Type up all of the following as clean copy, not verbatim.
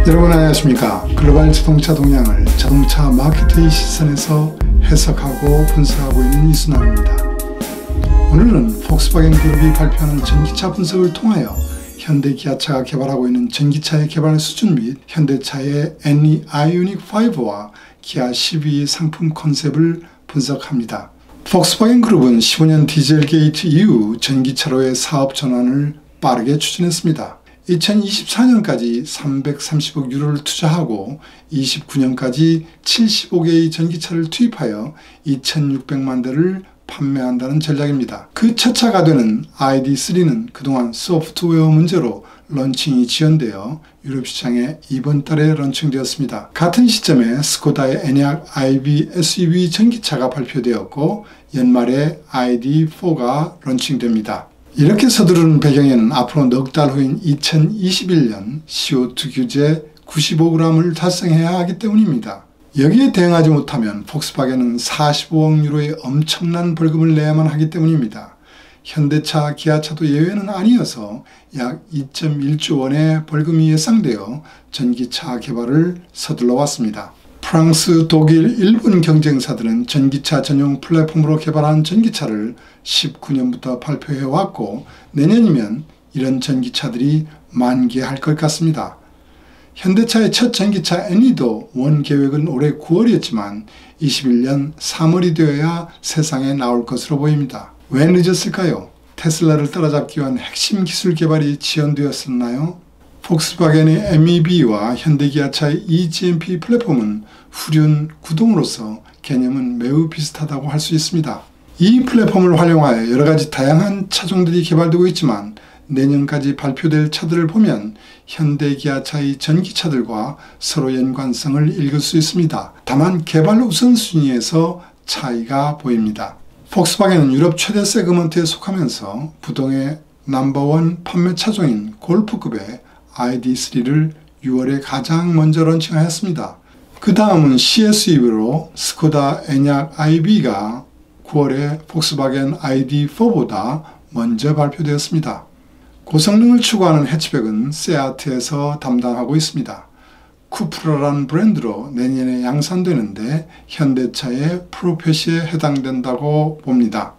여러분 안녕하십니까. 글로벌 자동차 동향을 자동차 마케터의 시선에서 해석하고 분석하고 있는 이순환입니다. 오늘은 폭스바겐 그룹이 발표하는 전기차 분석을 통하여 현대 기아차가 개발하고 있는 전기차의 개발 수준 및 현대차의 NE 아이오닉 5와 기아 CV 상품 컨셉을 분석합니다. 폭스바겐 그룹은 15년 디젤 게이트 이후 전기차로의 사업 전환을 빠르게 추진했습니다. 2024년까지 330억 유로를 투자하고 29년까지 75개의 전기차를 투입하여 2,600만 대를 판매한다는 전략입니다. 그 첫 차가 되는 ID3는 그동안 소프트웨어 문제로 런칭이 지연되어 유럽 시장에 이번 달에 런칭되었습니다. 같은 시점에 스코다의 에니악 iV SUV 전기차가 발표되었고 연말에 ID4가 런칭됩니다. 이렇게 서두르는 배경에는 앞으로 넉 달 후인 2021년 CO2 규제 95g을 달성해야 하기 때문입니다. 여기에 대응하지 못하면 폭스바겐은 45억 유로의 엄청난 벌금을 내야만 하기 때문입니다. 현대차, 기아차도 예외는 아니어서 약 2.1조 원의 벌금이 예상되어 전기차 개발을 서둘러 왔습니다. 프랑스, 독일, 일본 경쟁사들은 전기차 전용 플랫폼으로 개발한 전기차를 19년부터 발표해왔고 내년이면 이런 전기차들이 만개할 것 같습니다. 현대차의 첫 전기차 NE도 원 계획은 올해 9월이었지만 21년 3월이 되어야 세상에 나올 것으로 보입니다. 왜 늦었을까요? 테슬라를 따라잡기 위한 핵심 기술 개발이 지연되었었나요? 폭스바겐의 MEB와 현대기아차의 eGMP 플랫폼은 후륜 구동으로서 개념은 매우 비슷하다고 할 수 있습니다. 이 플랫폼을 활용하여 여러가지 다양한 차종들이 개발되고 있지만 내년까지 발표될 차들을 보면 현대기아차의 전기차들과 서로 연관성을 읽을 수 있습니다. 다만 개발 우선순위에서 차이가 보입니다. 폭스바겐은 유럽 최대 세그먼트에 속하면서 부동의 넘버원 판매 차종인 골프급의 ID3를 6월에 가장 먼저 런칭하였습니다. 그 다음은 CSUV로 스코다 에니악 iV가 9월에 폭스바겐 ID4보다 먼저 발표되었습니다. 고성능을 추구하는 해치백은 세아트에서 담당하고 있습니다. 쿠프라라는 브랜드로 내년에 양산되는데 현대차의 프로페시에 해당된다고 봅니다.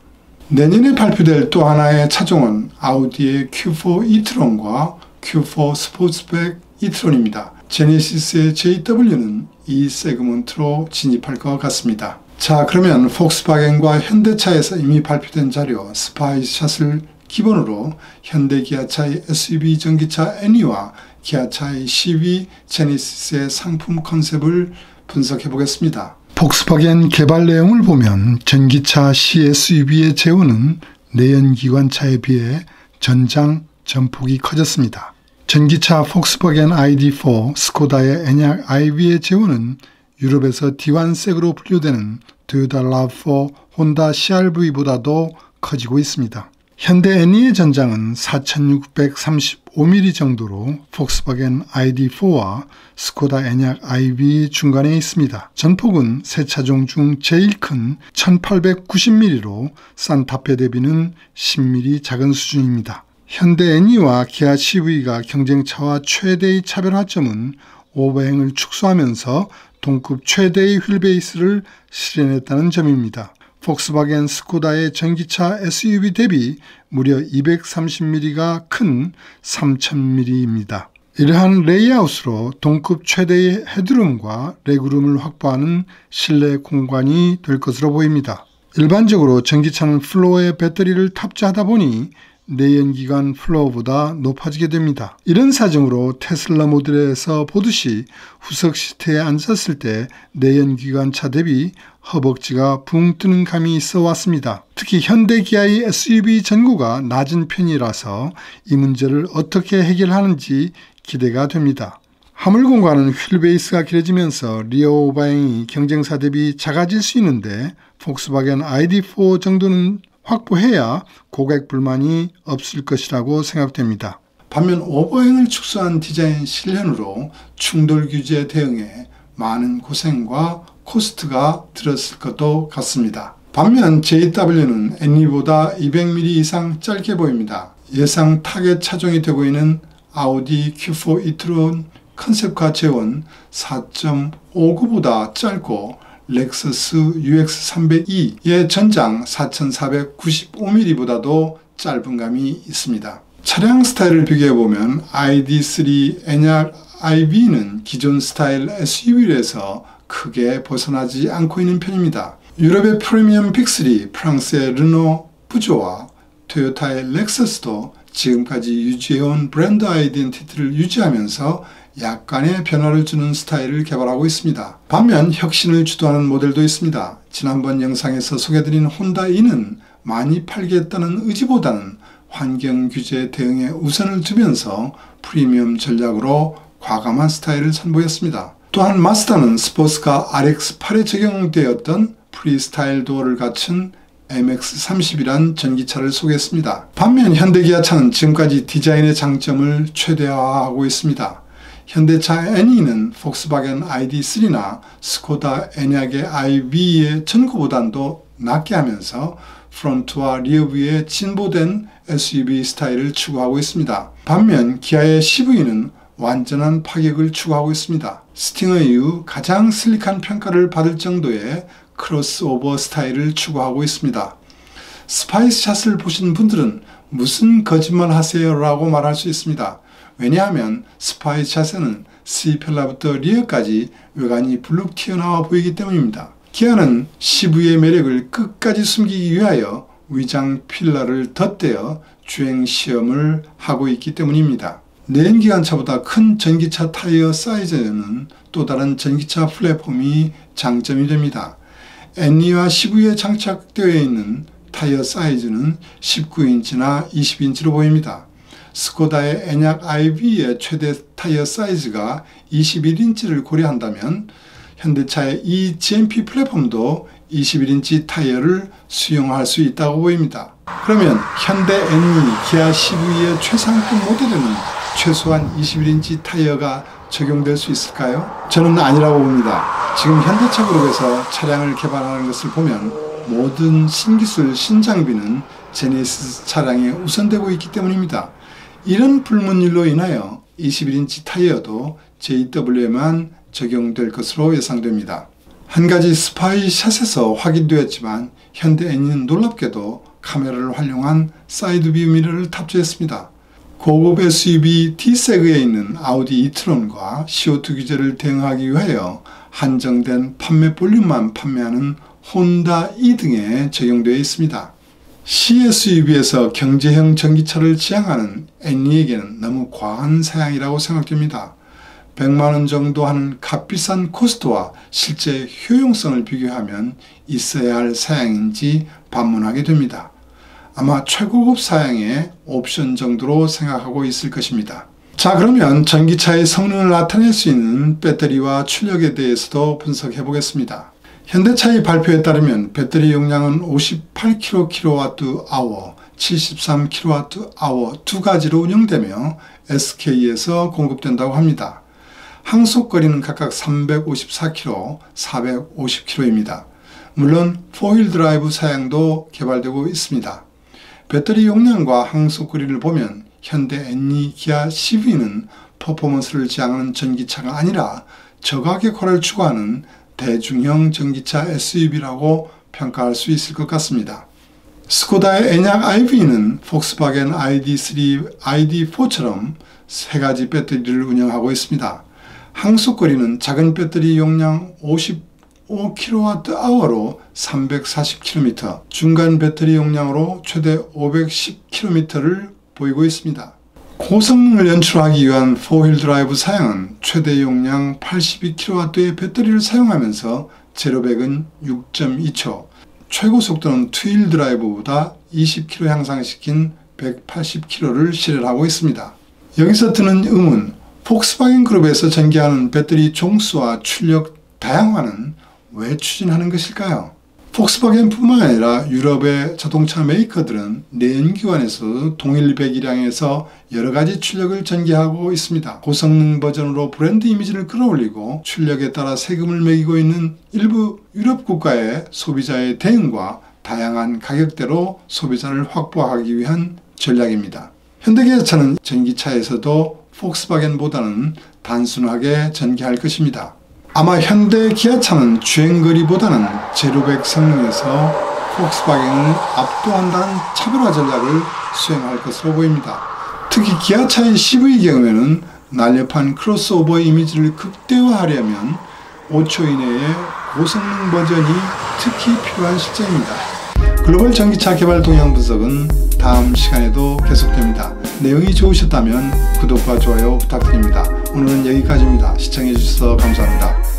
내년에 발표될 또 하나의 차종은 아우디의 Q4 e-tron과 Q4 스포츠백 e-tron입니다. 제네시스의 JW는 이 세그먼트로 진입할 것 같습니다. 자, 그러면 폭스바겐과 현대차에서 이미 발표된 자료 스파이샷을 기본으로 현대기아차의 SUV 전기차 NE와 기아차의 CV 제네시스의 상품 컨셉을 분석해 보겠습니다. 폭스바겐 개발 내용을 보면 전기차 CSUV의 제원은 내연기관차에 비해 전장 전폭이 커졌습니다. 전기차 폭스바겐 ID4, 스코다의 에니악 iV의 제원은 유럽에서 D1색으로 분류되는 토요타 RAV4, 혼다 CR-V보다도 커지고 있습니다. 현대 NE의 전장은 4635mm 정도로 폭스바겐 ID4와 스코다 에니악 iV 중간에 있습니다. 전폭은 세 차종 중 제일 큰 1890mm로 산타페 대비는 10mm 작은 수준입니다. 현대 NE와 기아 CV가 경쟁차와 최대의 차별화점은 오버행을 축소하면서 동급 최대의 휠베이스를 실현했다는 점입니다. 폭스바겐 스코다의 전기차 SUV 대비 무려 230mm가 큰 3000mm입니다. 이러한 레이아웃으로 동급 최대의 헤드룸과 레그룸을 확보하는 실내 공간이 될 것으로 보입니다. 일반적으로 전기차는 플로어에 배터리를 탑재하다 보니 내연기관 플로어보다 높아지게 됩니다. 이런 사정으로 테슬라 모델에서 보듯이 후석 시트에 앉았을 때 내연기관차 대비 허벅지가 붕 뜨는 감이 있어 왔습니다. 특히 현대기아의 SUV 전고가 낮은 편이라서 이 문제를 어떻게 해결하는지 기대가 됩니다. 화물 공간은 휠베이스가 길어지면서 리어 오버행이 경쟁사 대비 작아질 수 있는데 폭스바겐 ID4 정도는 확보해야 고객 불만이 없을 것이라고 생각됩니다. 반면 오버행을 축소한 디자인 실현으로 충돌 규제 대응에 많은 고생과 코스트가 들었을 것도 같습니다. 반면 JW는 NE보다 200mm 이상 짧게 보입니다. 예상 타겟 차종이 되고 있는 아우디 Q4 e-tron 컨셉카 재원 4.59보다 짧고 렉서스 UX302의 전장 4495mm보다도 짧은 감이 있습니다. 차량 스타일을 비교해보면 ID3 에냐 iV는 기존 스타일 SUV에서 크게 벗어나지 않고 있는 편입니다. 유럽의 프리미엄 픽3, 프랑스의 르노 부조와 토요타의 렉서스도 지금까지 유지해온 브랜드 아이덴티티를 유지하면서 약간의 변화를 주는 스타일을 개발하고 있습니다. 반면 혁신을 주도하는 모델도 있습니다. 지난번 영상에서 소개드린 혼다 E는 많이 팔겠다는 의지보다는 환경 규제 대응에 우선을 두면서 프리미엄 전략으로 과감한 스타일을 선보였습니다. 또한 마쓰다는 스포츠카 RX8에 적용되었던 프리스타일 도어를 갖춘 MX-30이란 전기차를 소개했습니다. 반면 현대기아차는 지금까지 디자인의 장점을 최대화하고 있습니다. 현대차 NE는 폭스바겐 ID3나 스코다 에냐의 iV의 전고보단도 낮게 하면서 프론트와 리어뷰의 진보된 SUV 스타일을 추구하고 있습니다. 반면 기아의 CV는 완전한 파격을 추구하고 있습니다. 스팅어 이후 가장 슬릭한 평가를 받을 정도의 크로스오버 스타일을 추구하고 있습니다. 스파이스샷을 보신 분들은 무슨 거짓말 하세요 라고 말할 수 있습니다. 왜냐하면 스파이스샷에는 C펠라부터 리어까지 외관이 불룩 튀어나와 보이기 때문입니다. 기아는 CV의 매력을 끝까지 숨기기 위하여 위장 필러를 덧대어 주행 시험을 하고 있기 때문입니다. 내연기관차보다 큰 전기차 타이어 사이즈는 또 다른 전기차 플랫폼이 장점이 됩니다. NE와 CV에 장착되어 있는 타이어 사이즈는 19인치나 20인치로 보입니다. 스코다의 에냐 iV의 최대 타이어 사이즈가 21인치를 고려한다면 현대차의 이 GMP 플랫폼도 21인치 타이어를 수용할 수 있다고 보입니다. 그러면 현대 NE, 기아 CV의 최상급 모델에는 최소한 21인치 타이어가 적용될 수 있을까요? 저는 아니라고 봅니다. 지금 현대차 그룹에서 차량을 개발하는 것을 보면 모든 신기술, 신장비는 제네시스 차량에 우선되고 있기 때문입니다. 이런 불문율로 인하여 21인치 타이어도 JW에만 적용될 것으로 예상됩니다. 한 가지 스파이샷에서 확인되었지만 현대 NE는 놀랍게도 카메라를 활용한 사이드뷰 미러를 탑재했습니다. 고급 SUV D세그에 있는 아우디 이트론과 CO2 규제를 대응하기 위하여 한정된 판매 볼륨만 판매하는 혼다 E 등에 적용되어 있습니다. CSUV에서 경제형 전기차를 지향하는 NE에게는 너무 과한 사양이라고 생각됩니다. 100만원 정도 하는 값비싼 코스트와 실제 효용성을 비교하면 있어야 할 사양인지 반문하게 됩니다. 아마 최고급 사양의 옵션 정도로 생각하고 있을 것입니다. 자, 그러면 전기차의 성능을 나타낼 수 있는 배터리와 출력에 대해서도 분석해 보겠습니다. 현대차의 발표에 따르면 배터리 용량은 58kWh, 73kWh 두 가지로 운영되며 SK에서 공급된다고 합니다. 항속거리는 각각 354km, 450km입니다. 물론 4휠 드라이브 사양도 개발되고 있습니다. 배터리 용량과 항속거리를 보면 현대 NE, 기아 CV는 퍼포먼스를 지향하는 전기차가 아니라 저가격화를 추구하는 대중형 전기차 SUV라고 평가할 수 있을 것 같습니다. 스코다의 에냐 iV는 폭스바겐 ID3, ID4처럼 세 가지 배터리를 운영하고 있습니다. 항속거리는 작은 배터리 용량 55kWh로 340km, 중간 배터리 용량으로 최대 510km를 보이고 있습니다. 고성능을 연출하기 위한 4휠 드라이브 사양은 최대 용량 82kW의 배터리를 사용하면서 제로백은 6.2초, 최고 속도는 2휠 드라이브보다 20km 향상시킨 180km를 실현하고 있습니다. 여기서 드는 의문, 폭스바겐 그룹에서 전개하는 배터리 종수와 출력 다양화는 왜 추진하는 것일까요? 폭스바겐뿐만 아니라 유럽의 자동차 메이커들은 내연기관에서 동일 배기량에서 여러가지 출력을 전개하고 있습니다. 고성능 버전으로 브랜드 이미지를 끌어올리고 출력에 따라 세금을 매기고 있는 일부 유럽 국가의 소비자의 대응과 다양한 가격대로 소비자를 확보하기 위한 전략입니다. 현대기아차는 전기차에서도 폭스바겐보다는 단순하게 전개할 것입니다. 아마 현대 기아차는 주행거리보다는 제로백 성능에서 폭스바겐을 압도한다는 차별화 전략을 수행할 것으로 보입니다. 특히 기아차의 CV의 경우에는 날렵한 크로스오버 이미지를 극대화하려면 5초 이내에 고성능 버전이 특히 필요한 실정입니다. 글로벌 전기차 개발 동향 분석은 다음 시간에도 계속됩니다. 내용이 좋으셨다면 구독과 좋아요 부탁드립니다. 오늘은 여기까지입니다. 시청해 주셔서 감사합니다.